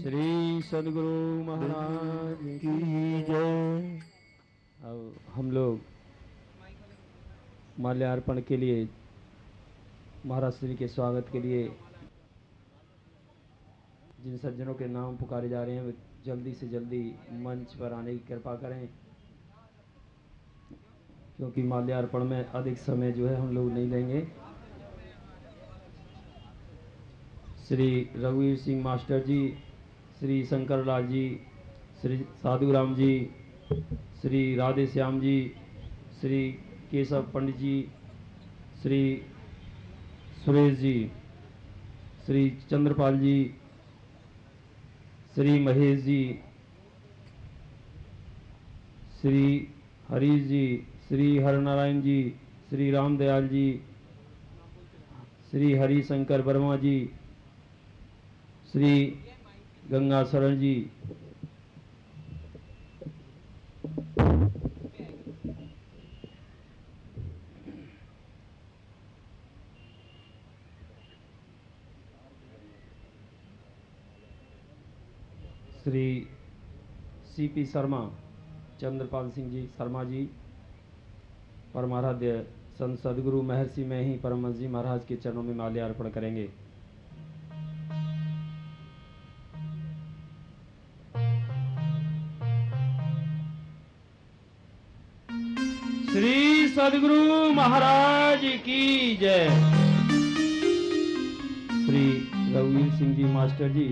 श्री सद्गुरु महाराज की जय। अब हम लोग माल्यार्पण के लिए महाराज श्री के स्वागत के लिए जिन सज्जनों के नाम पुकारे जा रहे हैं वे जल्दी से जल्दी मंच पर आने की कृपा करें, क्योंकि माल्यार्पण में अधिक समय जो है हम लोग नहीं लेंगे। श्री रघुवीर सिंह मास्टर जी, श्री शंकर लाल जी, श्री साधुराम जी, श्री राधे श्याम जी, श्री केशव पंडित जी, श्री सुरेश जी, श्री चंद्रपाल जी, श्री महेश जी, श्री हरीश जी, श्री हरनारायण जी, श्री रामदयाल जी, श्री हरिशंकर वर्मा जी, श्री गंगा शरण जी, श्री सीपी शर्मा, चंद्रपाल सिंह जी शर्मा जी, परमाराध्य संत सदगुरु महर्षि में ही परमहंस जी महाराज के चरणों में माल्यार्पण करेंगे। श्री सद्गुरु महाराज की जय। श्री रघुवीर सिंह जी मास्टर जी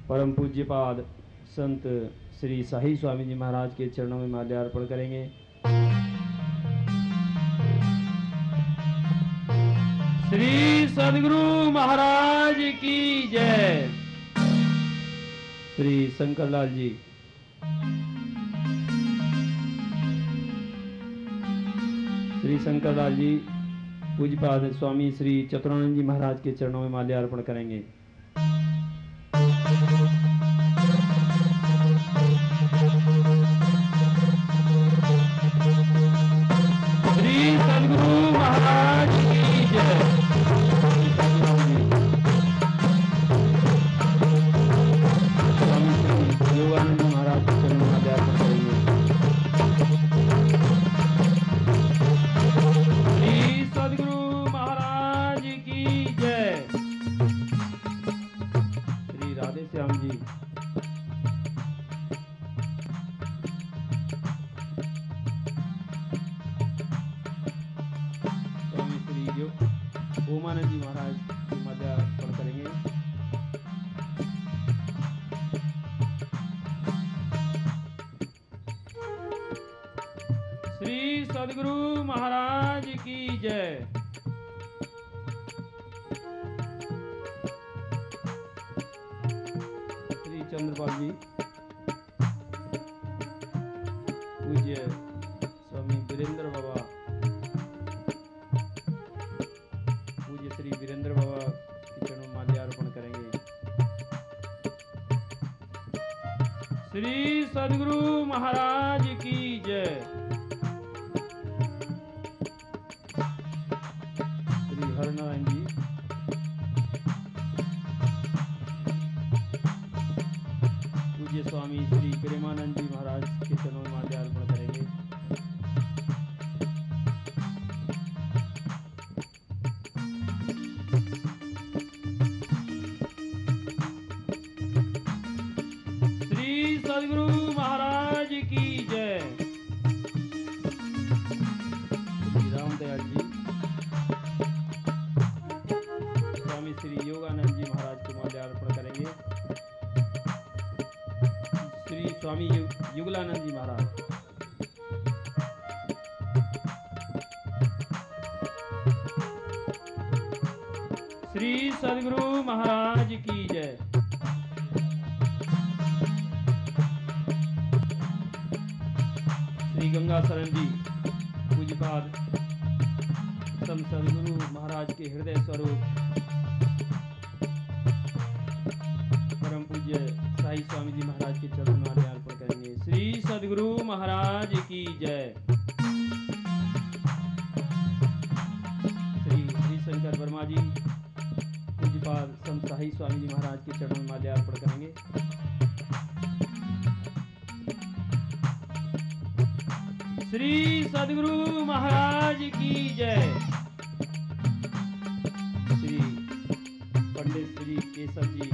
परम पूज्यपाद संत श्री साही स्वामी जी महाराज के चरणों में माल्यार्पण करेंगे। श्री सद्गुरु महाराज की जय। श्री शंकरलाल जी, श्री शंकरलाल जी पूज्यपाद स्वामी श्री चतुरानंद जी महाराज के चरणों में माल्यार्पण करेंगे। श्री सद्गुरु महाराज की जय। स्वामी श्री योगानंद जी महाराज के चरणों में माल्यार्पण करेंगे। श्री सद्गुरु महाराज की जय। श्री राधे श्याम जी, स्वामी श्री ओमानंद जी महाराज की माल्यार्पण करेंगे। श्री सद्गुरु महाराज की जय। श्री चंद्रपाल जी, पूज्य स्वामी वीरेंद्र बाबा, पूज्य श्री वीरेंद्र बाबा के चरणों में माल्यार्पण करेंगे। श्री सद्गुरु महाराज की जय। श्री हरनारायण जी पूज्य स्वामी श्री प्रेमानंद जी महाराज के चरणों में माल्यार्पण करेंगे। श्री सद्गुरु महाराज की जय। श्री रामदयाल जी स्वामी श्री योगानंद जी महाराज को माल्यार्पण करेंगे। श्री स्वामी युगलानंद जी महाराज। श्री सद्गुरु महाराज की जय। श्री गंगा शरण जी पूज्यपाद संत सद्गुरु महाराज के हृदय स्वरूप परम पूज्य साई स्वामी जी महाराज के चरणों में माल्यार्पण करेंगे। श्री सद्गुरु महाराज की जय। श्री हरिशंकर वर्मा जी पूज्यपाद संत साई स्वामी जी महाराज के चरणों में माल्यार्पण करेंगे। श्री सद्गुरु महाराज की जय। श्री पंडित श्री केशव जी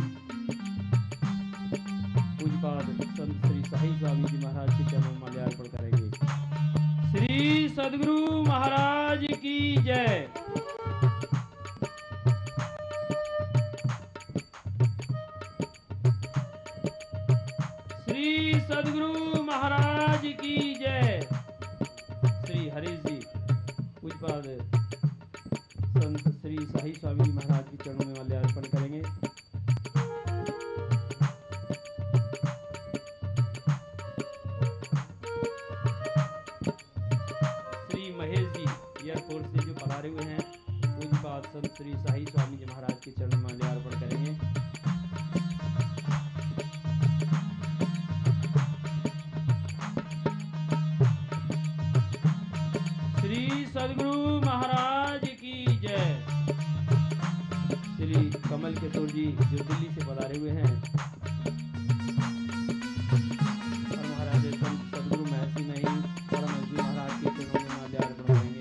पूज्यपाद संत श्री साई स्वामी जी महाराज के चरणों में माल्यार्पण करेंगे। श्री सद्गुरु महाराज की जय। श्री सद्गुरु महाराज की जय। श्री हरीश जी पूज्यपाद संत श्री साई स्वामी जी महाराज के चरणों में माल्यार्पण करेंगे। श्री महेश जी एयरपोर्ट से जो पधारे हुए हैं पूज्यपाद संत श्री साई स्वामी जी महाराज के चरणों में माल्यार्पण करेंगे। श्री सद्गुरु महाराज की जय। श्री कमल किशोर जी जो दिल्ली से पधारे हुए हैं और महाराज संत सद्गुरु महर्षि नहीं परम जी महाराज के चरणों में माल्यार्पण करेंगे।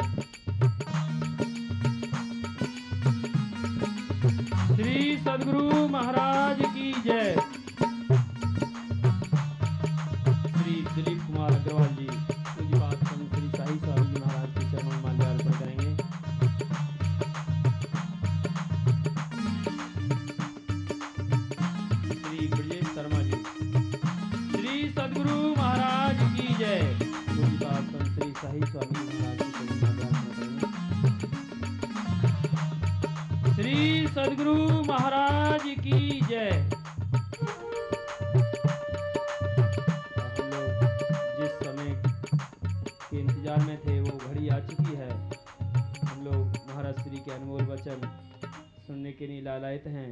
श्री सद्गुरु महाराज की जय। श्री दिलीप कुमार अग्रवाल जी पूज्यपाद संत श्री साई स्वामी जी महाराज के चरणों में माल्यार्पण करेंगे। श्री ब्रजेश शर्मा जी श्री सद्गुरु महाराज की जय। पूज्यपाद संत श्री साई स्वामी जी महाराज के चरणों में माल्यार्पण करेंगे। श्री सद्गुरु महाराज की जय। जिस समय के इंतजार में थे वो घड़ी आ चुकी है। हम लोग महाराज श्री के अनमोल वचन सुनने के लिए लालायित हैं।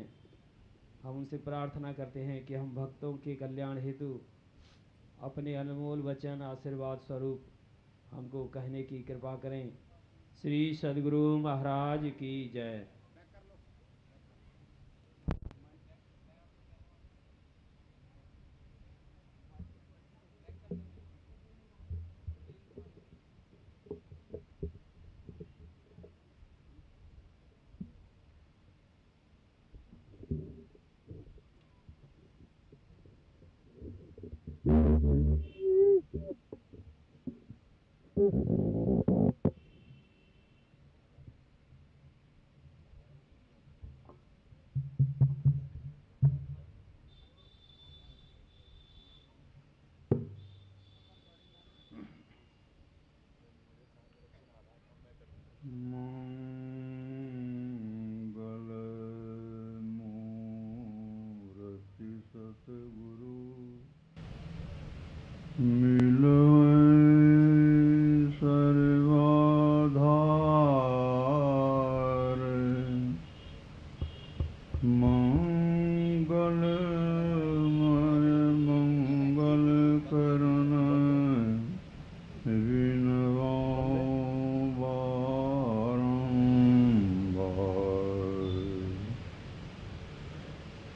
हम उनसे प्रार्थना करते हैं कि हम भक्तों के कल्याण हेतु अपने अनमोल वचन आशीर्वाद स्वरूप हमको कहने की कृपा करें। श्री सद्गुरु महाराज की जय।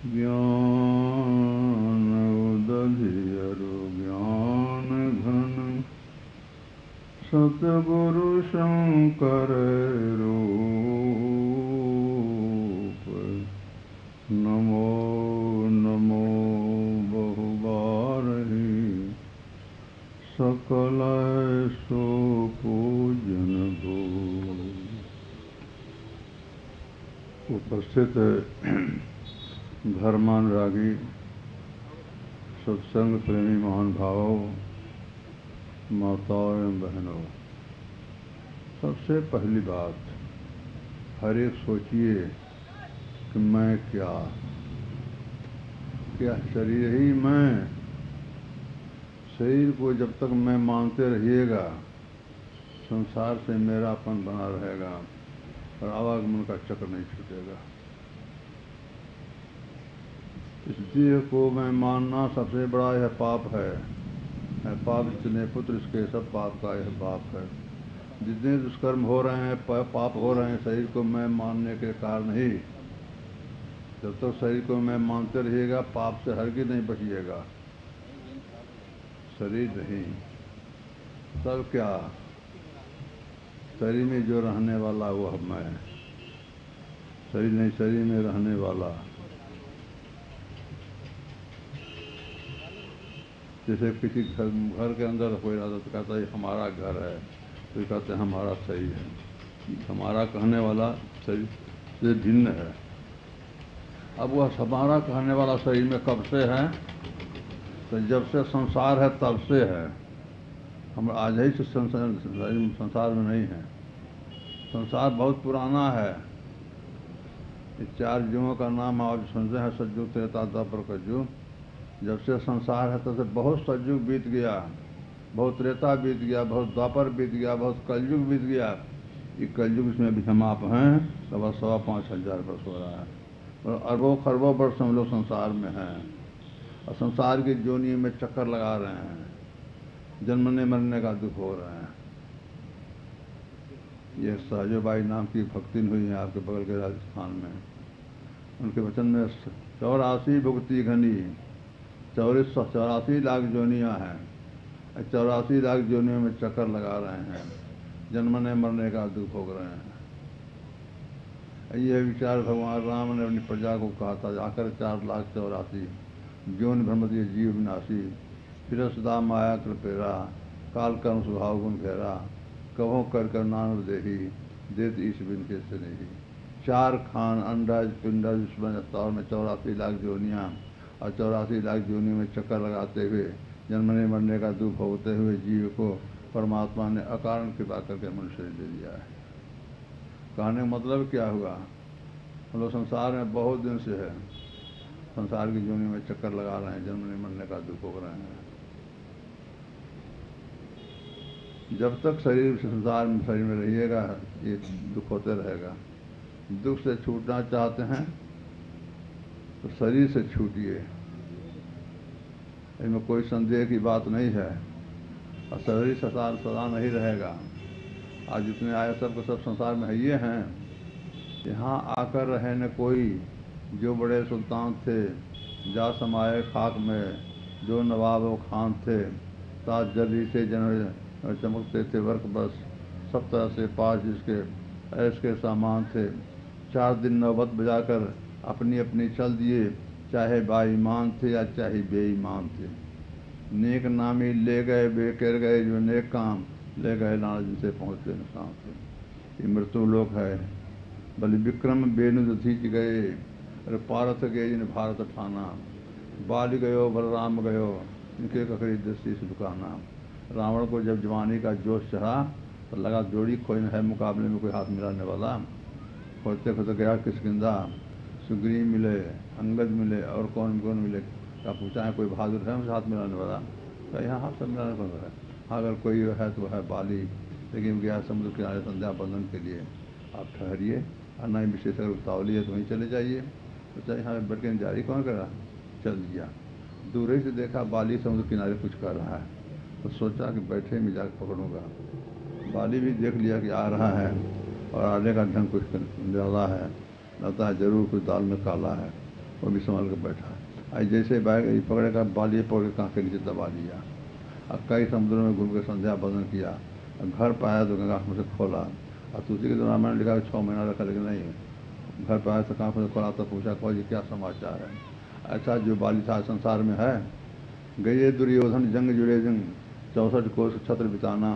ज्ञानोदधियरु ज्ञानघन सतगुरु शंकर रूप। नमो नमो बहुबारहि सकल सो पूजन भो। उपस्थित धर्मानुरागी सत्संग प्रेमी महान भावों, माताओं एवं बहनों, सबसे पहली बात, हर एक सोचिए कि मैं क्या शरीर ही मैं। शरीर को जब तक मैं मानते रहिएगा, संसार से मेरापन बना रहेगा और आवागमन का चक्र नहीं छूटेगा। इस देह को मैं मानना सबसे बड़ा यह पाप है। पाप जितने पुत्र इसके सब पाप का यह बाप है। जितने दुष्कर्म हो रहे हैं, पाप हो रहे हैं, शरीर को मैं मानने के कारण ही। जब तक शरीर को मैं मानते रहिएगा, पाप से हरगिज़ नहीं बचिएगा। शरीर नहीं, तब क्या? शरीर में जो रहने वाला वह मैं। शरीर नहीं, शरीर में रहने वाला। जैसे किसी घर के अंदर कोई रहता तो कहता है हमारा घर है, कोई कहते हैं हमारा शरीर है। हमारा कहने वाला शरीर से भिन्न है। अब वह हमारा कहने वाला शरीर में कब से है? तो जब से संसार है तब से है। हम आज ही से संसार में नहीं है। संसार बहुत पुराना है। इस 4 युगों का नाम आप सुनते हैं, सतयुग, त्रेता, द्वापर, कलयुग। जब से संसार है तब से बहुत सतयुग बीत गया, बहुत त्रेता बीत गया, बहुत द्वापर बीत गया, बहुत कलयुग बीत गया। ये कलयुग इसमें भी हम आप हैं, लगभग 5,500 वर्ष हो रहा है और अरबों खरबों वर्ष हम लोग संसार में हैं और संसार की जोनी में चक्कर लगा रहे हैं। जन्मने मरने का दुख हो रहे हैं। ये सहजोबाई नाम की भक्तिन हुई है आपके बगल के राजस्थान में। उनके वचन में 84 भुक्ति घनी, 84 लाख जोनियाँ हैं। 84 लाख जोनियों में चक्कर लगा रहे हैं, जन्मने मरने का दुख भोग रहे हैं। यह विचार भगवान राम ने अपनी प्रजा को कहा था, जाकर 4,84,000 जोन भ्रमति जीव विनाशी, फिर सदा माया कृपेरा, काल कर्म स्वभाव गुण घेरा, कहो कर नानक देही, देत ईश बिन के से नहीं। 4 खान अंडाज पिंडाज में 84 लाख जोनियाँ और 84 लाख जोनियों में चक्कर लगाते हुए जन्मने मरने का दुख भोगते हुए जीव को परमात्मा ने अकारण कृपा करके मनुष्य दे दिया है। कहने का मतलब क्या हुआ? हम लोग संसार में बहुत दिन से है, संसार की जोनियों में चक्कर लगा रहे हैं, जन्मने मरने का दुख भोग रहे हैं। जब तक शरीर संसार में शरीर में रहिएगा, ये दुख होते रहेगा। दुख से छूटना चाहते हैं तो शरीर से छूटिए, इसमें कोई संदेह की बात नहीं है। और शरीर संसार सदा नहीं रहेगा। आज जितने आए सबको सब संसार में है ये हैं। यहाँ आकर रहे न कोई, जो बड़े सुल्तान थे, जा समाये खाक में, जो नवाब व खान थे, ताज जर्री से जन चमकते थे वर्क बस, सब तरह से पास जिसके ऐश के सामान थे। 4 दिन नौबत बजाकर अपनी अपनी चल दिए, चाहे बाईमान थे या चाहे बेईमान थे। नेक नामी ले गए, बेकर गए जो नेक काम, ले गए लाना जिनसे पहुँचते नुकसान थे। ये मृत्यु लोक है। बलि विक्रम बेनु दधीच गए, अरे पारथ गए जिन भारत ठाना, बाल गयो बलराम गयो, इनके ककड़ी दृष्टि से दुकाना। रावण को जब जवानी का जोश चढ़ा तो लगा जोड़ी कोई है मुकाबले में कोई हाथ मिलाने वाला। खोजते खोजते गया किष्किंधा, सुग्रीव मिले, अंगद मिले और कौन कौन मिले। क्या पूछा है कोई बहादुर है मुझे हाथ मिलाने वाला? क्या यहाँ हाथ मिलाने कौन है? अगर कोई है तो है बाली, लेकिन गया समुद्र किनारे संध्या बंधन के लिए। आप ठहरिए, और नई विशेष अगर उतावली है तो वहीं चले जाइए। तो चाहे यहाँ बैठ के जारी कौन करा? चल दिया। दूर ही से देखा बाली समुद्र किनारे कुछ कर रहा है, तो सोचा कि बैठे में जाकर पकड़ूंगा। बाली भी देख लिया कि आ रहा है और आने का ढंग कुछ ज़्यादा है, लगता है जरूर कुछ दाल में काला है। वो भी संभल कर बैठा। आज जैसे बैग पकड़ेगा बालिए पकड़ के कांख के नीचे दबा दिया। अब कई समुद्रों में घूम के संध्या बंदन किया। अब घर पाया तो गंगा में से खोला। और तुलसी के तो रामायण लिखा 6 महीना रखा, लेकिन नहीं, घर पाया तो कांख में से खोला तो पूछा कौन जी क्या समाचार है। ऐसा जो बाली था संसार में है। गए दुर्योधन जंग जुड़े जंग 64 कोस छत्र बिताना।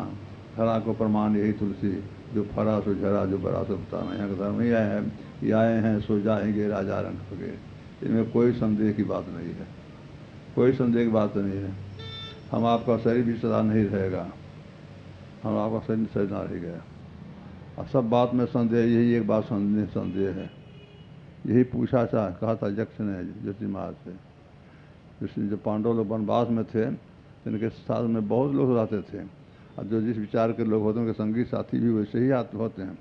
धरा को प्रमाण यही तुलसी, जो फरा सो झरा, जो बरा सो बताना। यहाँ का धर्म ही आए हैं, ये आए हैं सो जाएंगे राजा रंग फकीर। इनमें कोई संदेह की बात नहीं है, कोई संदेह की बात नहीं है। हम आपका शरीर भी सदा नहीं रहेगा, हम आपका शरीर सदा रह गया। और सब बात में संदेह, यही एक बात संदेह है। यही पूछा था, कहा था यक्ष ने ज्योति महाराज से। जिसने जो पांडव लोग वनवास में थे, इनके साथ में बहुत लोग रहते थे। और जो जिस विचार के लोग होते हैं उनके संगी साथी भी वैसे ही होते हैं।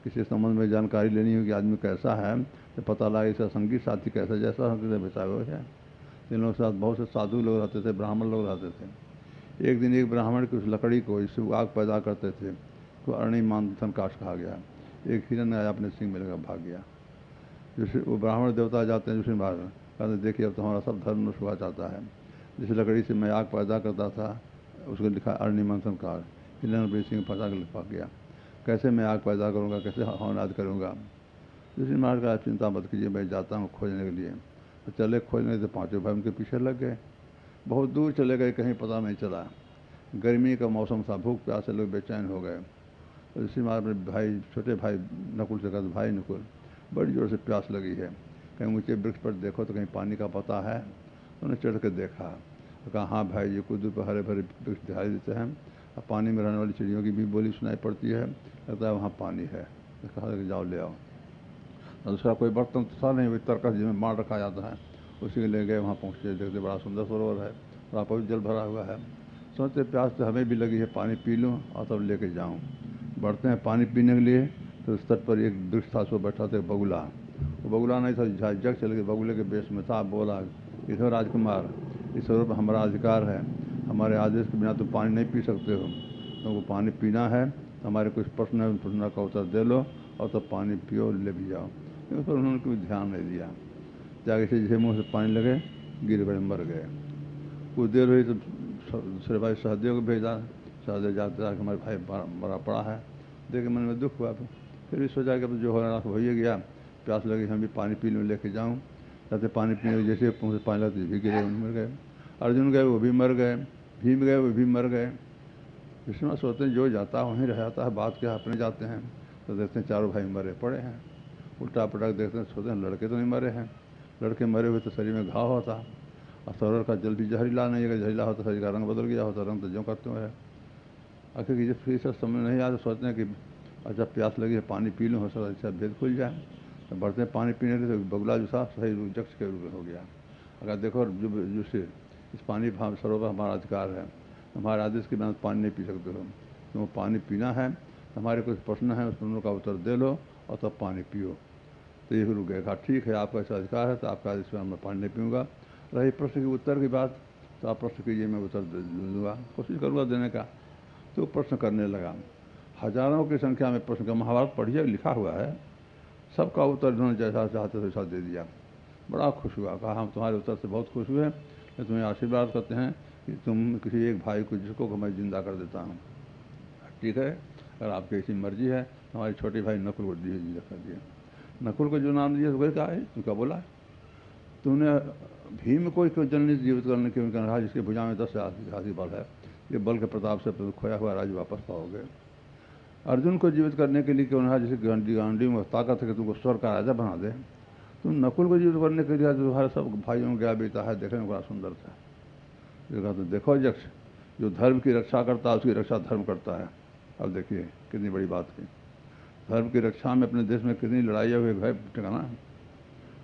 किसी संबंध में जानकारी लेनी हो कि आदमी कैसा है, तो पता लगा इसका संगी साथी कैसा, जैसा हम बिताए हुए है। इन लोगों के साथ बहुत से साधु लोग रहते थे, ब्राह्मण लोग रहते थे। एक दिन एक ब्राह्मण की उस लकड़ी को, इससे आग पैदा करते थे, तो अरणी मंथन काश कहा गया। एक हिरन आया अपने सिंह में लगा भाग गया। जिस वो ब्राह्मण देवता जाते हैं, दूसरी बार कहते देखिए अब तो हमारा सब धर्म नष्ट हुआ चाहता है। जिस लकड़ी से मैं आग पैदा करता था उसको लिखा अरणी मंथन काल। हिरन सिंह फंसा कर लिखा गया। कैसे मैं आग पैदा करूँगा, कैसे हवनाद करूँगा। दूसरी मार का चिंता मत कीजिए, मैं जाता हूँ खोजने के लिए। तो चले खोजने तो पाँचों भाई उनके पीछे लग गए। बहुत दूर चले गए, कहीं पता नहीं चला। गर्मी का मौसम था, भूख प्यास से लोग बेचैन हो गए। तो इसी मार में भाई, छोटे भाई नकुल से कहा, भाई नकुल बड़ी जोर से प्यास लगी है, कहीं ऊँचे वृक्ष पर देखो तो कहीं पानी का पता है। उन्होंने चढ़ कर देखा तो कहा हाँ भाई, ये कुछ दूर पर हरे भरे वृक्ष दिखाई देते हैं और पानी में रहने वाली चिड़ियों की भी बोली सुनाई पड़ती है, लगता है वहाँ पानी है। तो कहा कि जाओ ले आओ। और दूसरा कोई बर्तन तो था नहीं, वही तरकस जिसमें मार रखा जाता है, उसी के ले गए। वहाँ पहुँचे, देखते बड़ा सुंदर सरोवर है, बड़ा पवित्र जल भरा हुआ है। सोचते प्यास तो हमें भी लगी है, पानी पी लूँ और तब लेके जाऊँ। बढ़ते हैं पानी पीने के लिए, तो उस तट पर एक वृक्ष था, सो बैठा था बगुला। वो बगुला नहीं था, जग चल के बगुले के बेस में था। बोला, इधर राजकुमार, इस सरोवर पर हमारा अधिकार है, हमारे आदेश के बिना तुम पानी नहीं पी सकते हो। तुमको पानी पीना है, हमारे कुछ प्रश्न है, प्रश्न का उत्तर दे लो और तब पानी पियो, ले भी जाओ। लेकिन पर उन्होंने कोई ध्यान नहीं दिया। जाके से जैसे मुँह से पानी लगे, गिर पड़े, मर गए। कुछ देर हुई तो दूसरे भाई सहदेव को भेजा। सहदेव जाते जाकर हमारे भाई मरा पड़ा है, देखे मन में दुख हुआ। फिर भी सोचा कि अब जो हो रहा हो ही गया, प्यास लगी, हम भी पानी पी लूँ, लेके जाऊँ। जाते पानी पीने जैसे मुँह से पानी लगे भी गिरे, मर गए। अर्जुन गए, वो भी मर गए। भीम गए, वो भी मर गए। विष्णु सोचते हैं जो जाता है वहीं रह जाता है, बात क्या, अपने जाते हैं तो देखते हैं चारों भाई मरे पड़े हैं। उल्टा पटक देखते हैं, सोचते हैं लड़के तो नहीं मरे हैं। लड़के मरे हुए तो शरीर में घाव होता, और सरोवर का जल भी जहरीला नहीं है। अगर जहरीला होता शरीर का रंग बदल गया होता, रंग तो जो करते हुए है। आखिर की जब फिर सब समझ नहीं आया तो सोचते हैं कि अच्छा प्यास लगी है, पानी पी लूँ, हो सकता अच्छा भेद खुल जाए। तो बढ़ते हैं पानी पीने के, तो बगुला जो था सही यक्ष के रूप में हो गया। अगर देखो जो इस पानी सरोवर हमारा अधिकार है, हमारे आदेश के बिना पानी नहीं पी सकते हो। तुम पानी पीना है, हमारे कुछ प्रश्न हैं, उस प्रश्नों का उत्तर दे लो और तब पानी पियो। तो ये रुक गए, कहा ठीक है आपका ऐसा अधिकार है, तो आपका आदेश पर मैं पानी नहीं पीऊँगा। रही प्रश्न की उत्तर की बात, तो आप प्रश्न कीजिए, मैं उत्तर दे दूँगा, कोशिश करूँगा देने का। तो प्रश्न करने लगा। हजारों की संख्या में प्रश्न का, महाभारत पढ़िए लिखा हुआ है, सबका उत्तर उन्होंने जैसा चाहते वैसा दे दिया। बड़ा खुश हुआ, कहा हम तुम्हारे उत्तर से बहुत खुश हुए, मैं तुम्हें आशीर्वाद करते हैं कि तुम किसी एक भाई को, जिसको मैं जिंदा कर देता हूँ। ठीक है, अगर आपकी ऐसी मर्जी है तो हमारे छोटे भाई नकुल को जिंदा कर दिया। नकुल को जो नाम दिया तो वही कहा है, उनका बोला तुमने भीम को जल्दी जीवित करने के उनका रहा, जिसके भुजा में 10 हाथी बल है, ये बल के प्रताप से खोया हुआ राज्य वापस पाओगे। अर्जुन को जीवित करने के लिए क्यों रहा, जिसे गांडी में ताकत है कि तुमको स्वर्ग का राजा बना दे। तुम नकुल को जीवित करने के लिए तुम्हारे सब भाइयों में गया बीता है, देखने में बड़ा सुंदर था। ये कहा तो देखो यक्ष, जो धर्म की रक्षा करता है उसकी रक्षा धर्म करता है। अब देखिए कितनी बड़ी बात की, धर्म की रक्षा में अपने देश में कितनी लड़ाइयाँ हुई है, ठिकाना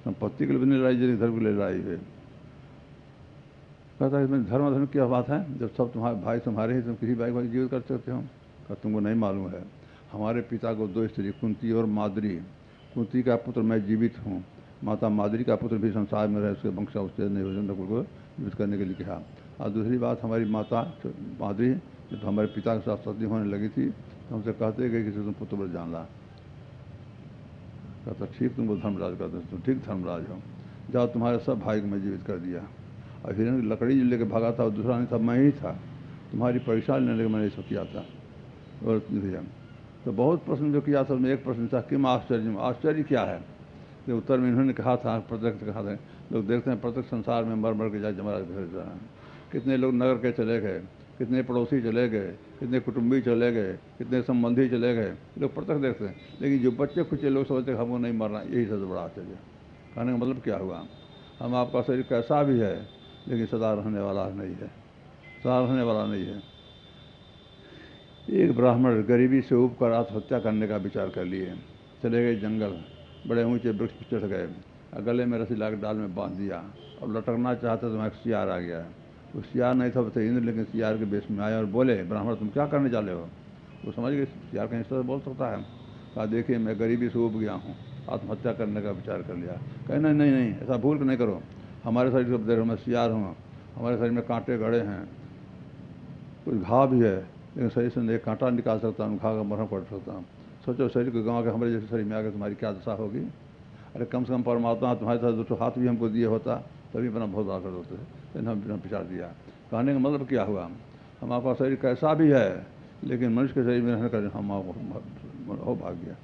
संपत्ति के लिए कितनी लड़ाई जरी, धर्म के लिए लड़ाई हुई। कहता है इसमें धर्म क्या बात है, जब सब तुम्हारे भाई तुम्हारे ही, तुम किसी भाई को जीवित कर सकते हो। कहा तुमको नहीं मालूम है, हमारे पिता को 2 स्त्री, कुंती और माद्री। कुंती का पुत्र मैं जीवित हूँ, माता माद्री का पुत्र भी संसार में रहे, उसके वंश उससे नकुल को जीवित करने के लिए कहा। और दूसरी बात, हमारी माता माद्री जब हमारे पिता के साथ सती होने लगी थी तो हमसे कहते गए कि तुम पुत्र पर जान ला। कहता ठीक, तुमको धर्मराज कहते तुम ठीक धर्मराज हो। जाओ तुम्हारे सब भाई को मैं जीवित कर दिया। और हिरण की लकड़ी जो लेके भागा था, दूसरा नहीं था, मैं ही था। तुम्हारी परीक्षा लेने के मैंने इसको किया था। और तो बहुत प्रश्न जो किया था, उसमें एक प्रश्न था किम आश्चर्य, आश्चर्य क्या है। तो उत्तर में इन्होंने कहा था, प्रत्यक्ष कहा था, लोग देखते हैं प्रत्यक्ष संसार में मर मर के जाए जमराज भेज रहा है। कितने लोग नगर के चले गए, कितने पड़ोसी चले गए, कितने कुटुंबी चले गए, कितने संबंधी चले गए, लोग प्रत्यक्ष देखते हैं। लेकिन जो बच्चे खुचे लोग सोचते हैं हमको नहीं मरना, यही सबसे बड़ा आश्चर्य। कहने का मतलब क्या हुआ, हम आपका शरीर कैसा भी है लेकिन सदा रहने वाला नहीं है, सदा रहने वाला नहीं है। एक ब्राह्मण गरीबी से ऊब कर आत्महत्या करने का विचार कर लिए, चले गए जंगल, बड़े ऊंचे वृक्ष पर चढ़ गए, गले में रस्सी लाकर डाल में बांध दिया। अब लटकना चाहते तो वहाँ एक सियार आ गया। वो सियार नहीं था, बता इंद्र, लेकिन सियार के बेस में आए और बोले, ब्राह्मण तुम क्या करने चले हो। वो समझ गए सियार कहीं इस तरह बोल सकता है। कहा देखिए मैं गरीबी से ऊब गया हूँ, आत्महत्या करने का विचार कर लिया। कहे नहीं नहीं नहीं, ऐसा भूल नहीं करो, हमारे शरीर को देखो, मैं सियार हूँ, हमारे शरीर में कांटे गड़े हैं, कुछ घाव भी है, लेकिन शरीर से एक कांटा निकाल सकता हूँ, घाव का मरहम पड़ सकता हूँ। सोचो शरीर को गंवा के हमारे जैसे शरीर में आकर तुम्हारी क्या दशा होगी। अरे कम से कम परमात्मा तुम्हारे साथ दो हाथ भी हमको दिए होता तभी अपना बहुत बड़ा कर होते, लेकिन हम बिना विचार दिया। कहने का मतलब क्या हुआ, हम आपका शरीर कैसा भी है लेकिन मनुष्य के शरीर में रहने का हम हो भाग्य।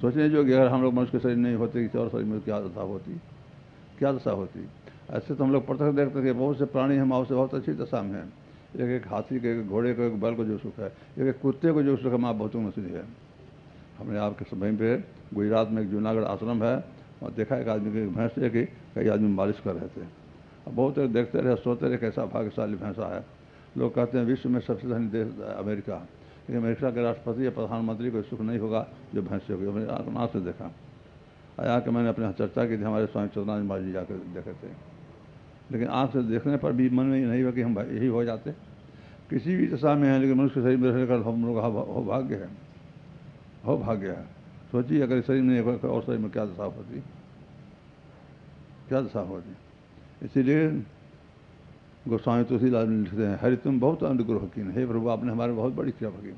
सोचने जो कि अगर हम लोग मनुष्य के शरीर नहीं होते किसी और शरीर में क्या दशा होती, क्या दशा होती। ऐसे तो हम लोग प्रत्यक्ष देखते थे बहुत से प्राणी हम आपसे बहुत अच्छी दशा में हैं। एक एक हाथी के, एक घोड़े को, एक बैल को जो सुख है, एक एक कुत्ते को जो सुख है, माँ बहुत मछली है। हमने आपके समय पे गुजरात में एक जूनागढ़ आश्रम है, और देखा एक आदमी की भैंस है कि कई आदमी मालिश कर रहे थे। अब बहुत देर देखते रहे, सोचते रहे कैसा भाग्यशाली भैंसा है। लोग कहते हैं विश्व में सबसे धनी देश अमेरिका, लेकिन अमेरिका के राष्ट्रपति या प्रधानमंत्री को सुख नहीं होगा जो भैंस होगी। हमने आँख से देखा, आया कि मैंने अपने यहाँ चर्चा की थी, हमारे स्वामी चतुरानंद महाराज जी जाकर देखे थे। लेकिन आँख से देखने पर भी मन में नहीं हुआ कि हम यही हो जाते, किसी भी दशा में है, लेकिन मनुष्य के शरीर में रहने का हम लोग हो भाग्य है, हो भाग्य है। सोचिए अगर इस शरीर में नहीं होगा और शरीर में क्या दशा होती, क्या दशा होती। इसीलिए गोस्वामी तुलसीदास लिखते हैं, हरि तुम बहुत अनुग्रह कीन, हे प्रभु आपने हमारे बहुत बड़ी कृपा की।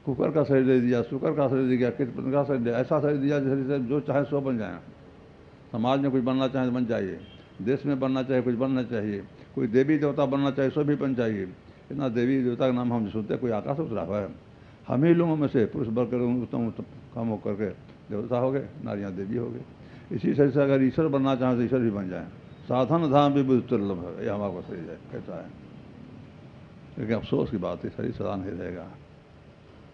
कुकर का शरीर दे दिया, शुकर का शरीर दे दिया, किस का शरीर दिया, ऐसा शरीर दिया जैसे जो चाहे सो बन जाए। समाज में कुछ बनना चाहे तो बन जाइए, देश में बनना चाहे कुछ बनना चाहिए, कोई देवी देवता बनना चाहे सो भी बन चाहिए। इतना देवी देवता का नाम हम सुनते, कोई आकाश उतरा हुआ है। हम ही लोगों में से पुरुष बढ़कर उत्तम उत्तम काम हो करके देवता हो गए, नारियाँ देवी हो गए। इसी शरीर से अगर ईश्वर बनना चाहें तो ईश्वर भी बन जाए। साधन धाम भी बुद्ध दुर्लभ है, यह हमारा शरीर है, कैसा है। लेकिन अफसोस की बात है शरीर सदा नहीं रहेगा,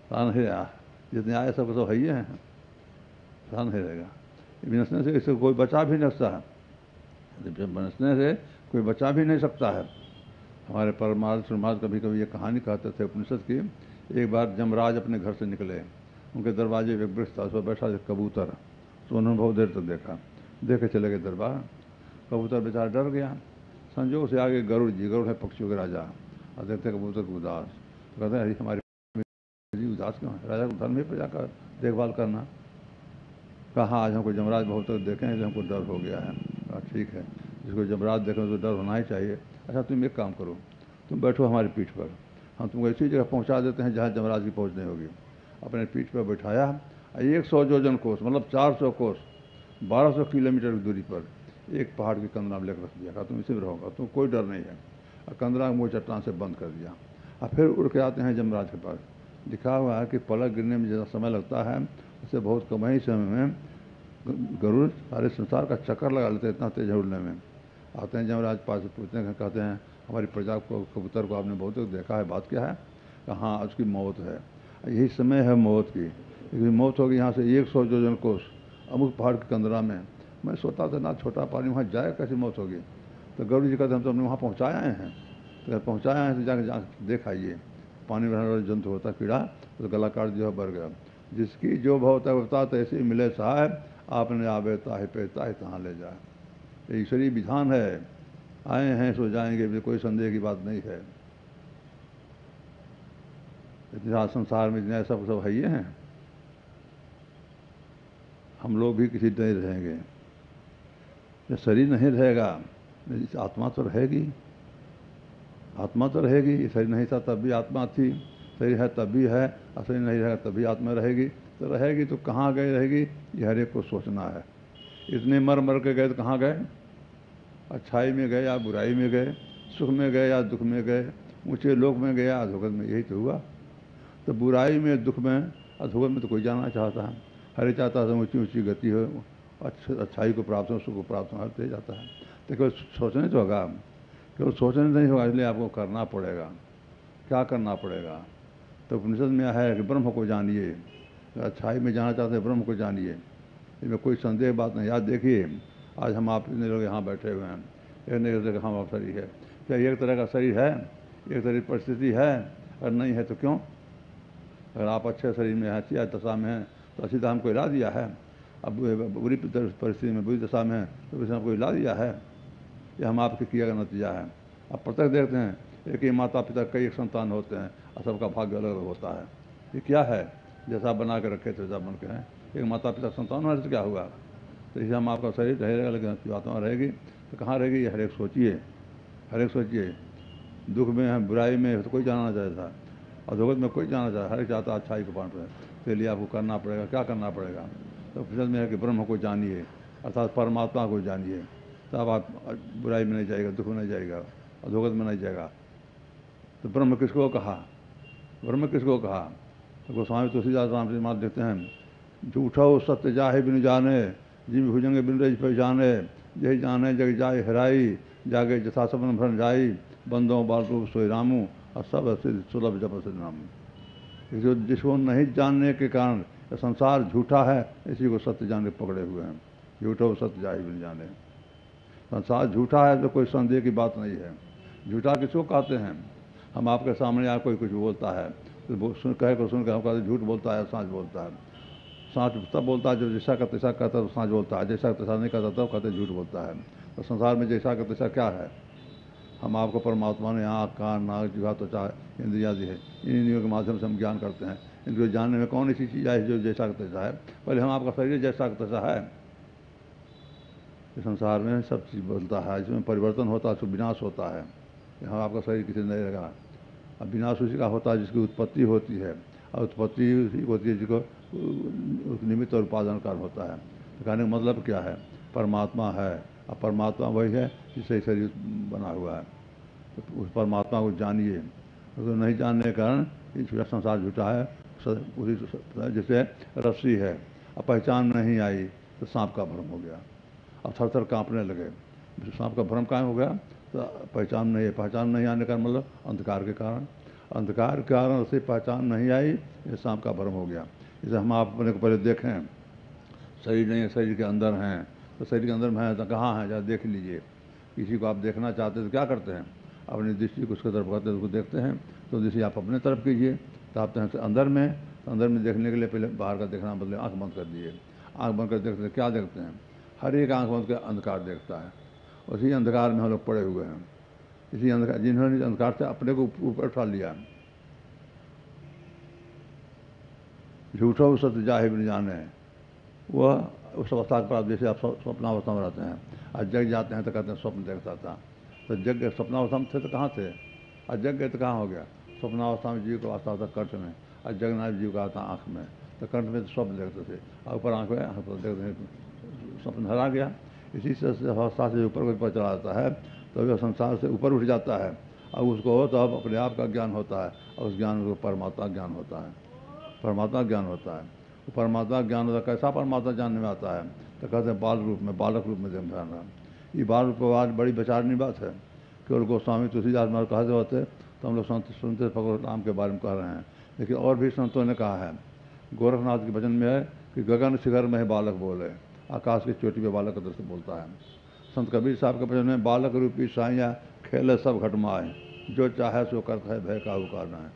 सदा नहीं रहा। जितने आए सब तो है ही हैं, सदा नहीं रहेगा। बनसने से इससे कोई बचा भी नहीं सकता है, बनसने से कोई बचा भी नहीं सकता है। हमारे परमार्थ कभी कभी ये कहानी कहते थे उपनिषद की। एक बार जमराज अपने घर से निकले, उनके दरवाजे में एक वृक्ष था, उस पर बैठा था कबूतर। तो उन्होंने बहुत देर तक देखा, देखे चले गए दरबार। कबूतर बेचारा डर गया। संजोग से आगे गरुड़ जी, गरुड़ है पक्षियों के राजा, और देखते कबूतर को उदास। तो कहते हैं अरे हमारे उदास क्यों है, राजा को धर्म ही प्रजा का देखभाल करना। कहा आज हमको जमराज बहुत तक देखें इसलिए हमको डर हो गया है। कहा ठीक है, जिसको जमराज देखें तो डर होना ही चाहिए। अच्छा तुम एक काम करो, तुम बैठो हमारी पीठ पर, हम तुमको ऐसी जगह पहुंचा देते हैं जहाँ जमराज की पहुँच नहीं होगी। अपने पीठ पर बैठाया, 100 योजन कोस मतलब 400 कोस 1200 किलोमीटर की दूरी पर एक पहाड़ की कंदरा में लेकर रख दिया। कहा तुम इसी में रहोगा, तुम कोई डर नहीं है। और कंदरा मुँह चट्टान से बंद कर दिया। और फिर उड़ के आते हैं जमराज के पास। लिखा हुआ है कि पलक गिरने में जितना समय लगता है उससे बहुत कम ही समय में गरुड़ सारे संसार का चक्कर लगा लेते हैं, इतना तेज उड़ने में। आते हैं जमराज पास से पूछते हैं, कहते हैं हमारी प्रजा को, कबूतर को आपने बहुत देखा है, बात क्या है। कहा हाँ उसकी मौत है, यही समय है मौत की। लेकिन मौत होगी यहाँ से 100 योजन कोस अमुक पहाड़ की कंदरा में। मैं सोचता था ना छोटा पानी वहाँ जाए कैसे मौत होगी। तो गरुड़ जी कहते हम तो अपने वहाँ पहुँचाए आए हैं। तो पहुँचाए आए हैं तो जाकर देख आइए, पानी में रहने वाला जंतु होता कीड़ा, तो गला काट जो है बढ़ गया। जिसकी जो भवता होता तैसी मिले साहब, आपने आवे ताहे पे ताहे तहाँ ले जाए। ये ईश्वरीय विधान है, आए हैं सो जाएंगे, कोई संदेह की बात नहीं है। इतिहास संसार में इतने सब है ही हैं, हम लोग भी किसी नहीं रहेंगे। जब शरीर नहीं रहेगा आत्मा तो रहेगी, आत्मा तो रहेगी। शरीर नहीं था तब भी आत्मा थी, शरीर है तब भी है, और शरीर नहीं रहेगा तब भी आत्मा रहेगी। तो रहेगी तो कहाँ गई रहेगी, ये हर एक को सोचना है। इतने मर मर के गए तो कहाँ गए? अच्छाई में गए या बुराई में गए, सुख में गए या दुख में गए, ऊंचे लोक में गए या अधोगत में, यही तो हुआ। तो बुराई में, दुख में, अधोगत में तो कोई जाना चाहता है। हर एक चाहता है ऊंची ऊंची गति हो, अच्छाई को प्राप्त हो, सुख को प्राप्त हो, हर तेज जाता है। तो केवल सोचने तो होगा, केवल सोचने नहीं होगा, इसलिए आपको करना पड़ेगा। क्या करना पड़ेगा? तो उपनिषद में है कि ब्रह्म को जानिए। अच्छाई में जाना चाहते हैं, ब्रह्म को जानिए, इसमें कोई संदेह बात नहीं। आज देखिए, आज हम आप इतने लोग यहाँ बैठे हुए हैं, एक नहीं तरह का हमारा शरीर है। क्या एक तरह का शरीर है? एक तरह की परिस्थिति है? अगर नहीं है तो क्यों? अगर आप अच्छे शरीर में हैं, अच्छी दशा में हैं, तो अच्छी दशा हमको हिला दिया है। अब बुरी परिस्थिति में, बुरी दशा में है, तो उसे हमको हिला दिया है। ये हम आपके किया का नतीजा है। अब प्रत्यक्ष देखते हैं, एक ही माता पिता कई एक संतान होते हैं और सबका भाग्य अलग अलग होता है। ये क्या है? जैसा बना के रखे थे वैसा बन के हैं। एक माता पिता संतान होने से क्या हुआ? तो इसे हम आपका शरीर रहेगा, लेकिन आत्मा रहेगी तो कहाँ रहेगी? ये हर एक सोचिए, हर एक सोचिए। दुख में है, बुराई में तो कोई जाना चाहता, अधोगत में कोई जाना चाहता, हर एक चाहता अच्छाई को पाने पर। तो लिए आपको करना पड़ेगा। क्या करना पड़ेगा? तो उपनिषद में है कि ब्रह्म को जानिए, अर्थात परमात्मा को जानिए, तब आप बुराई में नहीं जाएगा, दुख में नहीं जाएगा, अधोगत में नहीं जाएगा। तो ब्रह्म किसको कहा? ब्रह्म किसको कहा? तो गोस्वामी तुलसीदास राम जी महाराज देखते हैं, झूठो सत्य जाहे बिन जाने, जिम भुजंगे बिन रज पहचाने, जय जाने जग जाय हराई, जागे जथा सपन भ्रम जाई, बंदों बाल रूप सोई रामू, और सब सिद्ध सुलभ जप सिद्ध नामू। जो जिसको नहीं जानने के कारण संसार झूठा है, इसी को सत्य जान के पकड़े हुए हैं। झूठो सत्य जाहे बिन जाने, संसार झूठा है तो कोई संदेह की बात नहीं है। झूठा किसको कहते हैं? हम आपके सामने या कोई कुछ बोलता है तो सुन के हम कहते झूठ बोलता है, सांच बोलता है। सांच तब बोलता है जब जैसा का तैसा कहता है तो सांच बोलता है, जैसा का तैसा नहीं कहता तब कहते झूठ बोलता है। तो संसार में जैसा का तैसा क्या है? हम आपको परमात्मा ने आँख, कान, नाक, जिह्वा, त्वचा, इंद्रिया दी है। इन इंद्रियों के माध्यम से हम ज्ञान करते हैं। इनको जानने में कौन ऐसी चीज़ है जो जैसा का तैसा है? पहले हम आपका शरीर जैसा का तैसा है। इस संसार में सब चीज़ बदलता है, इसमें परिवर्तन होता है, तो विनाश होता है। यहाँ आपका शरीर किसी नहीं रहेगा। अब विनाश उसी का होता है जिसकी उत्पत्ति होती है, और उत्पत्ति उसी होती है जिसको निमित्त और उपादान कारण होता है। तो कहने का मतलब क्या है? परमात्मा है, और परमात्मा वही है जिससे शरीर बना हुआ है। तो उस परमात्मा को जानिए। उसको नहीं जानने के कारण ये संसार झूठा है। उसी जैसे रस्सी है, अब पहचान नहीं आई तो सांप का भ्रम हो गया, अब थर थर काँपने लगे। सांप का भ्रम काहे हो गया? तो पहचान नहीं है। पहचान नहीं आने का मतलब अंधकार के कारण, अंधकार के कारण उसे पहचान नहीं आई, ये सांप का भ्रम हो गया। इसे हम आप अपने को पहले देखें, शरीर नहीं है, शरीर के अंदर हैं। तो शरीर के अंदर में है तो कहाँ है? जरा देख लीजिए। किसी को आप देखना चाहते हैं तो क्या करते हैं? अपनी दृष्टि को उसके तरफ करते हैं, उसको देखते हैं, तो दृष्टि आप अपने तरफ कीजिए। तो आप अंदर में, तो अंदर में देखने के लिए पहले बाहर का देखना बदले आँख बंद कर दीजिए। आँख बंद कर देखते हैं, क्या देखते हैं? हर एक आँख बंद कर अंधकार देखता है। उसी अंधकार में हम लोग पड़े हुए हैं। इसी अंधकार, जिन्होंने अंधकार से अपने को ऊपर उठा लिया, झूठो सत्य जाहे बिन जाने, वह उस अवस्था पर आप जैसे आप स्वप्नावस्था में रहते हैं, आज जग जाते हैं तो कहते हैं स्वप्न देखता था। तो जग गए, स्वप्नावस्था में थे तो कहाँ थे? आज जग गए तो कहाँ हो गया? स्वप्नावस्था में जीव का वास्ता होता कंठ में, आज जगना जीव का आता आँख में। तो कंठ में तो स्वप्न देखते थे, और ऊपर आँख में देखते हैं स्वप्न हरा गया। इसी से अवस्था से ऊपर चला जाता है, तो वह संसार से ऊपर उठ जाता है। अब उसको हो तो अब अपने आप का ज्ञान होता है, और उस ज्ञान को परमात्मा ज्ञान होता है। परमात्मा ज्ञान होता है। तो परमात्मा ज्ञान होता है। कैसा परमात्मा जानने में आता है? तो कहते हैं बाल रूप में, बालक रूप में ध्यान। ये बाल रूप आज बड़ी विचारनीय बात है। केवल गोस्वामी तुलसीदास महाराज कहते होते तो हम लोग सुनते भगवत राम के बारे में कह रहे हैं, लेकिन और भी संतों ने कहा है। गोरखनाथ के भजन में है कि गगन शिखर में है बालक बोले, आकाश की चोटी पे बालक का दृश्य बोलता है। संत कबीर साहब के भजन में बालक रूपी साइया खेले सब घटमाए, जो चाहे सो करता है भय का उकारना है।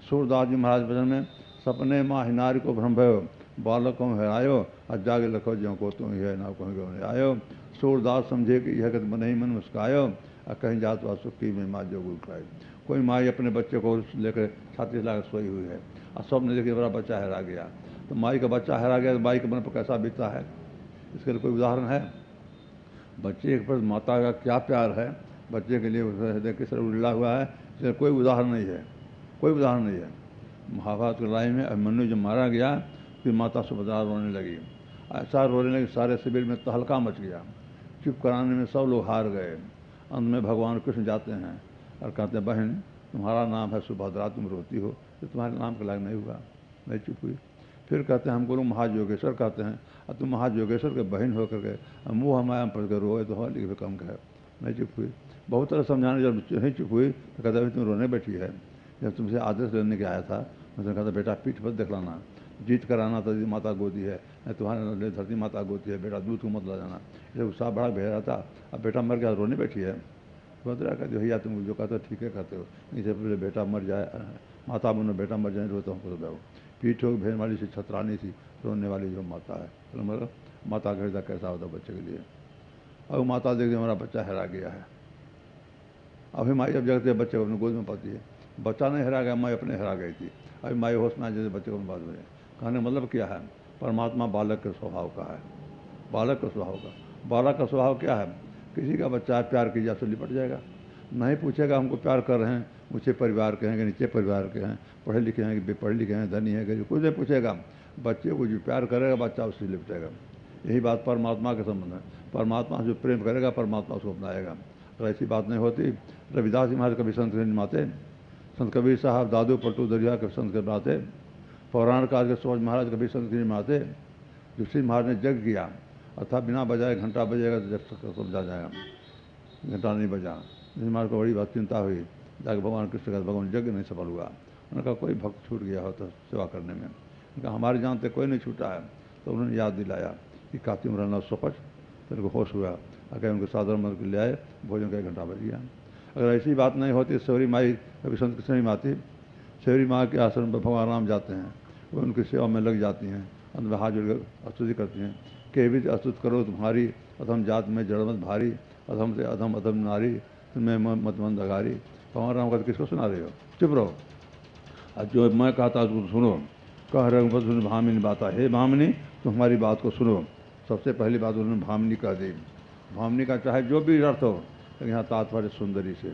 सूरदास जी महाराज भजन में सपने माँ हिनारी को भ्रम भयो, बालकों हेरायो, और जागे लखो ज्यों को तुम है ना कहीं क्यों नहीं आयो। सूरदास समझे कि यह गत मन ही मन मुस्कायो, और कहीं जात वा सुखी में माँ जो गुलखाई। कोई माँ अपने बच्चे को लेकर छाती से लाकर सोई हुई है, और स्वप्न देखिए बड़ा बच्चा हरा गया। तो माई का बच्चा हरा गया तो माई के मन पर कैसा बीतता है? इसके लिए कोई उदाहरण है? बच्चे के प्रति माता का क्या प्यार है, बच्चे के लिए हृदय किस तरह उड़ला हुआ है, इसलिए कोई उदाहरण नहीं है, कोई उदाहरण नहीं है। महाभारत की लड़ाई में अभिमन्यु जब मारा गया, फिर माता सुभद्रा रोने लगी। ऐसा रोने लगे सारे शिविर में तहलका मच गया। चुप कराने में सब लोग हार गए। अंत में भगवान कृष्ण जाते हैं और कहते हैं, बहन तुम्हारा नाम है सुभद्रा, तुम रोती हो, तो तुम्हारे नाम के लायक नहीं हुआ। नहीं चुप हुई। फिर कहते हैं हमको लोग महायोगेश्वर कहते हैं, और तुम महायोगेश्वर के बहन होकर के मुँह हमारा पढ़ कर रोए तो लिखे भी कम कहे। नहीं चुप हुई। बहुत तरह समझाने, जब नहीं चुप हुई तो कहता अभी तुम रोने बैठी है, जब तुमसे आदेश लेने के आया था मैं कहता बेटा पीठ पर दिखलाना, जीत कराना तो माता गोदी है, तुम्हारे लिए धरती माता गोदी है, बेटा दूध को मत ला जाना। ये उत्साह बड़ा भेज रहा था, अब बेटा मर गया रोने बैठी है। सुभद्रा कहती भैया तुम जो कहते हो ठीक है कहते हो, इससे पहले बेटा मर जाए, माता बोलो बेटा मर जाए रोता हूँ तो बैठो। पीठ हो भेड़ वाली से छतरानी थी, रोने वाली जो माता है, तो मतलब माता का हृदय कैसा होता बच्चे के लिए। अब माता देखती हमारा बच्चा हरा गया है। अभी माई अब जगते बच्चे को अपने गोद में पाती है, बच्चा नहीं हरा गया, माई अपने हरा गई थी। अभी माई होश में जैसे बच्चे को बात हो जाए। कहने मतलब क्या है, परमात्मा बालक के स्वभाव का है, बालक का स्वभाव का। बालक का स्वभाव क्या है, किसी का बच्चा है प्यार कीजिए तो लिपट जाएगा, नहीं पूछेगा हमको प्यार कर रहे हैं, ऊँचे परिवार के हैं कि नीचे परिवार के हैं, पढ़े लिखे हैं कि बेपढ़े लिखे हैं, धनी है कि कुछ नहीं पूछेगा। बच्चे को जो प्यार करेगा बच्चा उससे लिपटेगा। यही बात परमात्मा के संबंध में, परमात्मा जो प्रेम करेगा परमात्मा उसको अपनाएगा। तो ऐसी बात नहीं होती। रविदास जी महाराज कभी संत के निमाते, संत कबीर साहब दादू पट्टू दरिया के संत के बनाते, पौराण काल के सूरज महाराज कभी संत के निमाते। दूसरी महाराज ने जग किया, अर्थात बिना बजाए घंटा बजेगा तो जग समझा जाएगा, घंटा नहीं बजा। जिस महाराज को बड़ी बात चिंता हुई, जाकर भगवान कृष्ण का भगवान यज्ञ नहीं सफल हुआ। उन्होंने कहा कोई भक्त छूट गया हो तो सेवा करने में, उनका हमारे जानते कोई नहीं छूटा है। तो उन्होंने याद दिलाया कि काती उम्र 905, तेरे को होश हुआ, अगर उनको साधारण मन को ले आए, भोजन का 1 घंटा बज गया। अगर ऐसी बात नहीं होती शौरी माई कभी संत कृष्ण नहीं आती, शौरी माँ के आश्रम पर भगवान राम जाते हैं, वो उनकी सेवा में लग जाती हैं, अंत में हाथ जोड़कर स्तुति करती हैं, के भी अस्तुत करो तुम्हारी, अधम जात में जड़मत भारी, अधम से अधम अधम नारी, तुम्हें मत मंद अगारी। भगवान राम कहते किसको सुना रहे हो, चुप रहो, और जो मैं कहता उसको सुनो। कह रघुपति सुन भामिनी बात, हे भामिनी तुम्हारी बात को सुनो। सबसे पहली बात उन्होंने भामिनी कह दी। भामिनी का चाहे जो भी अर्थ हो, लेकिन यहाँ तात्पर्य सुंदरी से।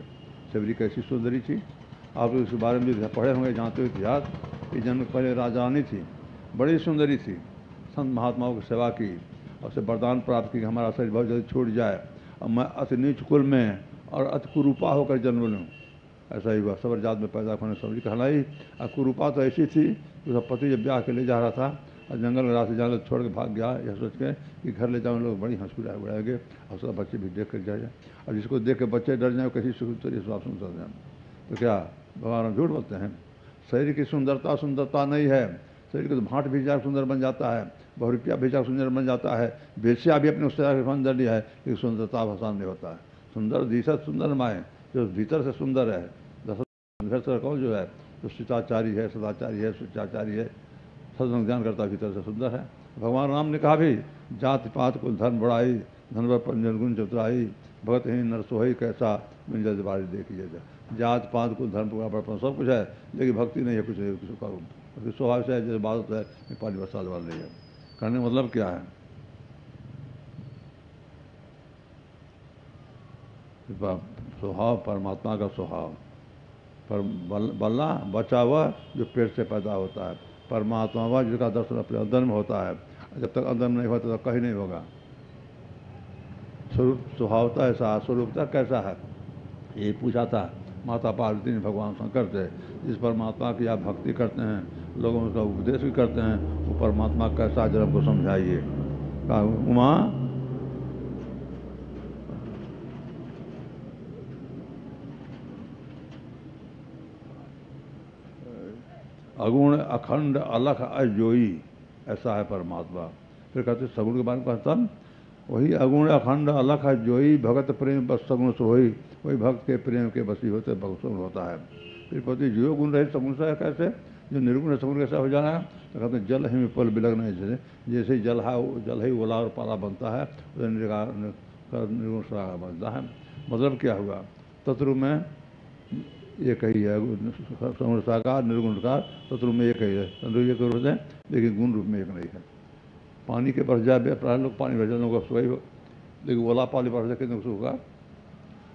शबरी कैसी सुंदरी थी, आप इसके बारे में भी पढ़े होंगे, जानते हो इतिहास। ये जन्म पहले राजानी थी, बड़ी सुंदरी थी, संत महात्माओं की सेवा की और उसे वरदान प्राप्त की कि हमारा शरीर बहुत जल्दी छूट जाए और मैं अति नीच कुल में और अति कुरूपा होकर जन्म लूँ। ऐसा ही हुआ, सबर जात में पैदा होने सबरी कहलाई। और कुरूपा तो ऐसी थी कि उसका पति जब ब्याह के ले जा रहा था और जंगल में रास्ते जाने छोड़ के भाग गया, यह सोच के कि घर ले जाओ लोग बड़ी हंसी उड़ाएंगे और सब बच्चे भी देख कर जाए, और जिसको देख के बच्चे डर जाए कैसी स्वाप सुन सकते हैं। तो क्या भगवान झूठ बोलते हैं, शरीर की सुंदरता सुंदरता नहीं है, शरीर को तो भाट भेजा सुंदर बन जाता है, बहुरुपया भेजा सुंदर बन जाता है, बेस्या भी अपने उससे सुंदर लिया है, लेकिन सुंदरता आसान नहीं होता है। सुंदर दिशा सुंदर माए जो भीतर से सुंदर है, घर से कौन जो है जो शिष्टाचारी है, सदाचारी है, शिष्टाचारी है, सदसंग ज्ञान करता भीतर से सुंदर है। भगवान राम ने कहा भी जाति पात कुल धर्म बढ़ाई, धनवर पंजन गुण चतुराई, भगत ही नर सोही कैसा मिल जबारी देखिए। जात पात कुल धर्म बड़पन सब कुछ है, लेकिन भक्ति नहीं है, कुछ नहीं कुछ करूँ स्वभाव से है, जैसे बात है नेपाली वर्षा वाल नहीं है। कहने मतलब क्या है, स्वभाव परमात्मा का स्वभाव, पर बल्ला बचा हुआ जो पेट से पैदा होता है, परमात्मा हुआ जिसका दर्शन अपने अंदर में होता है, जब तक अंदर नहीं होता तो कहीं नहीं होगा। स्वरूप स्वभावता ऐसा, स्वरूपता कैसा है, ये पूछा था माता पार्वती ने भगवान शंकर से। जिस परमात्मा की आप भक्ति करते हैं, लोगों उसका उपदेश भी करते हैं, वो परमात्मा कैसा जरा हमको समझाइए। कहा उमा अगुण अखंड अलख अजोई, ऐसा है परमात्मा। फिर कहते सगुण के बारे में कहता, वही अगुण अखंड अलख अजोई, भगत प्रेम बस सगुण सोई, वही भक्त के प्रेम के बसी होते भक्त सगुण होता है। फिर कहते जो गुण रहे सगुण से कैसे, जो निर्गुण सगुण कैसा हो जाना है, तो कहते हैं जल ही पल बिलगना, जैसे जैसे जल ही ओला और पाला बनता है, निर्गुण बनता है। मतलब क्या हुआ, तत्व में एक ही है, सगुण साकार निर्गुण साकार तत्व में एक ही है, एक रूप है लेकिन गुण रूप में एक नहीं है। पानी के बरस जाए प्राय लोग पानी भर जाने को सुखाई, लेकिन ओला पानी बरस जाए कितने सुख होगा,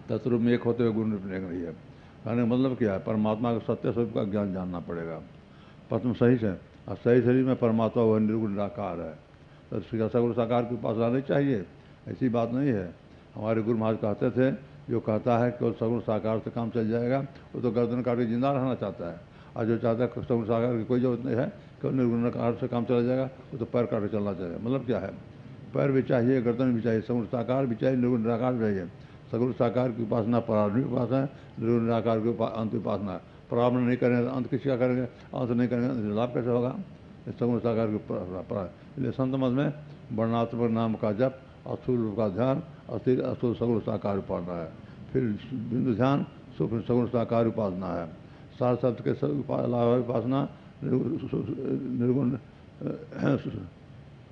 तत्व में एक होते हुए गुण रूप में एक नहीं है। कहने का मतलब क्या है, परमात्मा के सत्य स्वरूप का ज्ञान जानना पड़ेगा प्रथम सही से। और सही शरीर में परमात्मा वह निर्गुण निराकार है, तो सगुण साकार की उपासना नहीं चाहिए? ऐसी बात नहीं है। हमारे गुरु महाराज कहते थे, जो कहता है कि सगुण साकार से काम चल जाएगा, वो तो गर्दन काट के जिंदा रहना चाहता है। और जो चाहता है कि सगुण साकार की कोई जरूरत नहीं है, कि निर्गुण साकार से काम चला जाएगा, वो तो पैर काट के चलना चाहिए। मतलब क्या है? पैर भी चाहिए, गर्दन भी चाहिए, सगुण साकार भी चाहिए, निर्गुण निराकार भी चाहिए। सगुण साकार की उपासना प्रारंभिक उपासना है, निर्गुण निराकार की अंत उपासना है। प्रारंभ नहीं करेंगे तो अंत किसी का करेंगे, अंत नहीं करेंगे तो लाभ कैसे होगा? सगुण साकार की इसलिए संत मत में वर्णात्मक नाम का जप, अस्थूल रूप का ध्यान, अस्थिर अस्थूल सगुण साकार उपासना है। फिर बिंदु ध्यान, सूक्ष्म सगुण साकार उपासना है। सार शब्द के अलावा उपासना निर्गुण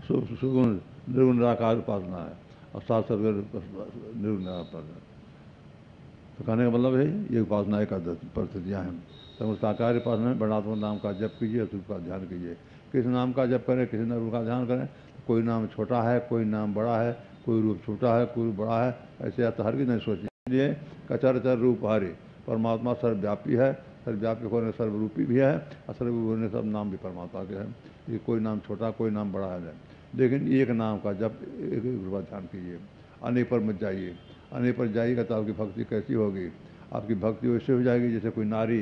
सुगुण निर्गुण निराकार उपासना है, और सार शब्द निर्गुण उपासना। तो कहने का मतलब है ये उपासना एक परिस्थितियाँ हैं। सगुण साकार उपासना में वर्णात्मक नाम का जप कीजिए, अस्थूल का ध्यान कीजिए। किस नाम का जप करें, किसी नाम का ध्यान करें? कोई नाम छोटा है, कोई नाम बड़ा है, कोई रूप छोटा है, कोई रूप बड़ा है, ऐसे आता हर की नहीं सोचिए। इसलिए कचर रूप हरि, परमात्मा सर्वव्यापी है, सर्वव्यापी होने सर्वरूपी भी है, और सर्वरूप होने सब नाम भी परमात्मा के हैं। ये कोई नाम छोटा, कोई नाम बड़ा है, लेकिन एक नाम का जप एक रूप ध्यान कीजिए। अनेक पर मत जाइए। अनेक पर जाइएगा तो आपकी भक्ति कैसी होगी? आपकी भक्ति वैसे हो जाएगी जैसे कोई नारी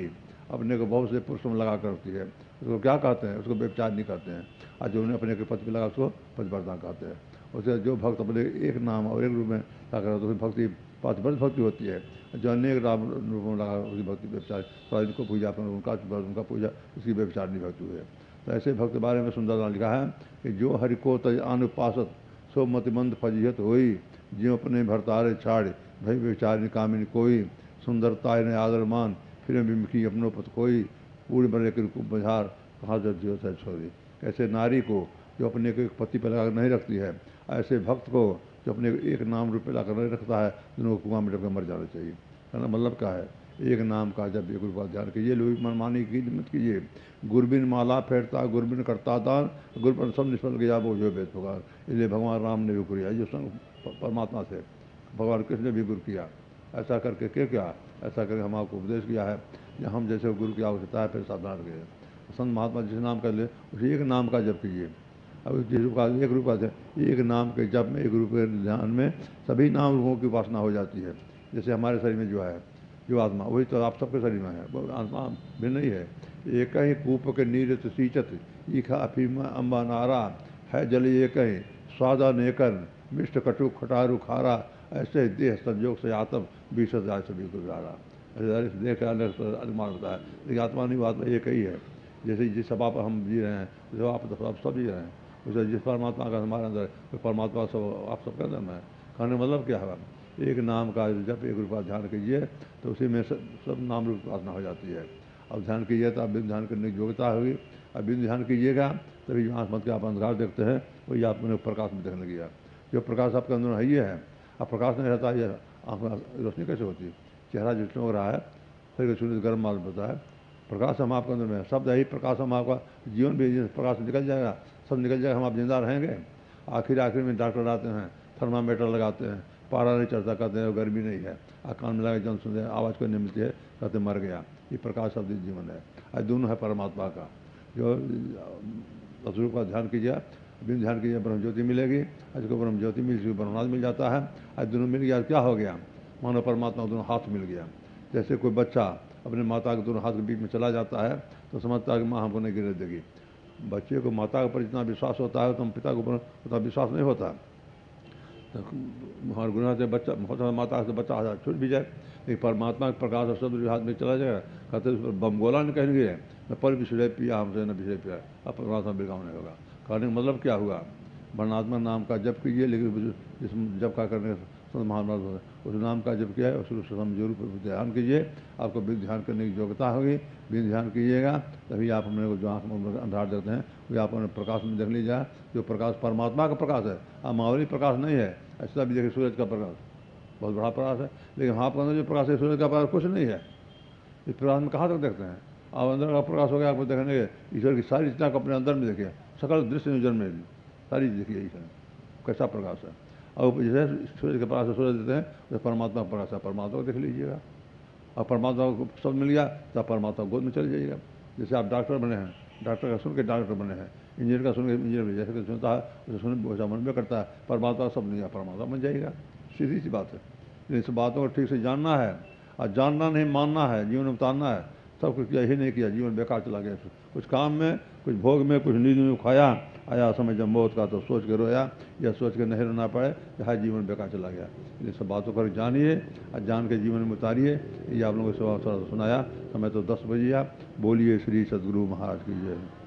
अपने को बहुत से पुरुषों में लगा करती है। उसको क्या कहते हैं? उसको व्यभिचार नहीं करते हैं। और जो उन्हें अपने के पति पे लगा उसको पतिव्रता कहते हैं। उसे जो भक्त अपने एक नाम और एक रूप में लगा करता है तो उसकी भक्ति पातिव्रत भक्ति होती है। जो अनेक नाम रूपों में लगा उसकी भक्ति व्यभिचार, तो इनको पूजा उनका पूजा, उसकी व्यभिचार नहीं भक्ति हुई है। तो ऐसे भक्त के बारे में सुंदरता लिखा है कि जो हरि को तज अनुपासत सो मतिमंद फजीहत होई, ज्यों अपने भरतारे छाड़ भई विचार कामिनी कोई, सुंदरता ने आदर मान फिर विमुखी अपनों पत कोई, पूर्ण बने के बझार कहाँ जब जीव है छोरी। ऐसे नारी को जो अपने को एक पति पर लगा नहीं रखती है, ऐसे भक्त को जो अपने एक नाम रूप पे लाकर नहीं रखता है, दोनों को कुआं में डूब के मर जाना चाहिए। है ना? मतलब क्या है? एक नाम का जब एक रूप का ध्यान कीजिए, लोग मनमानी की मत कीजिए। गुरबिन माला फेरता, गुरबिन करता दान, गुरु पर सब निष्फल गया वो जो बेद पुकार। इसलिए भगवान राम ने भी किया जो संग परमात्मा से, भगवान कृष्ण ने भी गुरु किया। ऐसा करके क्या ऐसा करके हम आपको उपदेश किया है कि हम जैसे गुरु की आवश्यकता है फिर सावधान रहिए। संत महात्मा जिस नाम का ले उसे एक नाम का जप कीजिए। अब जिस रूप का एक रूप का एक नाम के जप में, एक रूप के ध्यान में सभी नाम रूपों की उपासना हो जाती है। जैसे हमारे शरीर में जो है जो आत्मा, वही तो आप सबके शरीर में है, वो आत्मा भिन्न नहीं है। एक ही कूप के नीरत सींचत ईखा अफीम अम्बा नारा, है जल एक ही स्वादा नेकर मिष्ट कटु खटारू खारा, ऐसे देह संयोग से आत्म बीसत जाए सभी को गारा। देह का अनुमान होता है, लेकिन आत्मा नहीं, आत्मा एक ही है। जैसे जिस सभा पर हम जी रहे हैं, जो आप सब जी रहे हैं, उसे जिस परमात्मा का हमारे अंदर है, परमात्मा सब आप सबके अंदर में है। कहने मतलब क्या है? एक नाम का जब एक रूप का ध्यान कीजिए तो उसी में सब नाम रूप प्रार्थना हो जाती है। अब ध्यान कीजिए तो आप बिन ध्यान करने की योग्यता होगी। अब बिन ध्यान कीजिएगा तभी जो आँख मत के आप अंधकार देखते हैं वही आपने प्रकाश में देखने लगे। जो प्रकाश आपके अंदर है ही है। अब प्रकाश नहीं रहता है, आँख में रोशनी कैसे होती है? चेहरा जो चमक रहा है, शरीर का सूर्य गर्म मालूम पड़ता है, प्रकाश हम आपके अंदर में है। शब्द यही प्रकाश हम आपका जीवन भी प्रकाश निकल जाएगा, सब निकल जाएगा, हम आप जिंदा रहेंगे। आखिर में डॉक्टर आते हैं, थर्मामीटर लगाते हैं, पारा नहीं चढ़ता, कहते हैं गर्मी नहीं है, कान में लगा जन सुनते आवाज़ कोई नहीं मिलती है, कहते मर गया। ये प्रकाश शब्द जीवन है। आज दोनों है परमात्मा का। जो स्वरूप का ध्यान कीजिए, बिन ध्यान कीजिए ब्रह्म ज्योति मिलेगी। आज को ब्रह्म ज्योति मिल चुकी, ब्रह्मनाथ मिल जाता है। आज दोनों मिल गया, क्या हो गया? मानो परमात्मा दोनों हाथ मिल गया। जैसे कोई बच्चा अपने माता के दोनों हाथ के बीच में चला जाता है तो समझता है कि माँ हमको नहीं गिरने देगी। बच्चे को माता के ऊपर जितना विश्वास होता है तो पिता के ऊपर उतना विश्वास नहीं होता। तो हमारे गुनाह से बच्चा होता, माता से बच्चा हाथ छूट भी जाए, लेकिन परमात्मा के प्रकाश और शब्द हाथ में चला जाएगा। कहते उस पर बम गोला नहीं कहेंगे, न पल बिछड़े पिया हमसे न बिछड़े पिया, अब परमात्मा बिगाव नहीं होगा। कहने का मतलब क्या हुआ? वर्णात्मा नाम का जप कीजिए, लेकिन जिस जप का करने महात्मा उस नाम का जप किया है उस जरूर ध्यान कीजिए। आपको बिन ध्यान करने की योग्यता होगी। बिन ध्यान कीजिएगा तभी आप अपने को जो आँख में अंधार देखते हैं वो आप अपने प्रकाश में देख लीजिए। जो प्रकाश परमात्मा का प्रकाश है, मामूली प्रकाश नहीं है। ऐसा भी देखिए सूरज का प्रकाश बहुत बड़ा प्रकाश है, लेकिन आपके अंदर जो प्रकाश है सूरज का प्रकाश कुछ नहीं है। इस प्रकाश में कहाँ तक देखते हैं? आप अंदर का प्रकाश हो गया, आपको देखने के ईश्वर की सारी चीज़ें अपने अंदर में देखिए, सकल दृश्य नियोजन में भी सारी देखिए ईश्वर कैसा प्रकाश है। और जैसे सूरज के प्रकाश से सूरज देते हैं तो परमात्मा का प्रकाश है, परमात्मा को देख लीजिएगा। और परमात्मा को सब मिल गया तो परमात्मा गोद में चले जाइएगा। जैसे आप डॉक्टर बने हैं, डॉक्टर का सुन के डॉक्टर बने हैं, इंजीनियर का सुन के इंजीनियर जैसे कि सुनता है उसे सुन वैसा मन में करता है, परमात्मा सब नहीं है, परमात्मा बन जाएगा। सीधी सी बात है। इस बातों को ठीक से जानना है और जानना नहीं मानना है, जीवन में उतारना है। सब कुछ किया ही नहीं किया, जीवन बेकार चला गया। कुछ काम में, कुछ भोग में, कुछ नींद में खाया, आया समय जब मौत का तो सोच के रोया, या सोच के नहीं रोना पड़े कि हाय जीवन बेकार चला गया। ये सब बातों को जानिए और जान के जीवन में उतारिए। ये आप लोगों को सुनाया। समय तो 10 बजे। आप बोलिए श्री सद्गुरु महाराज की जय।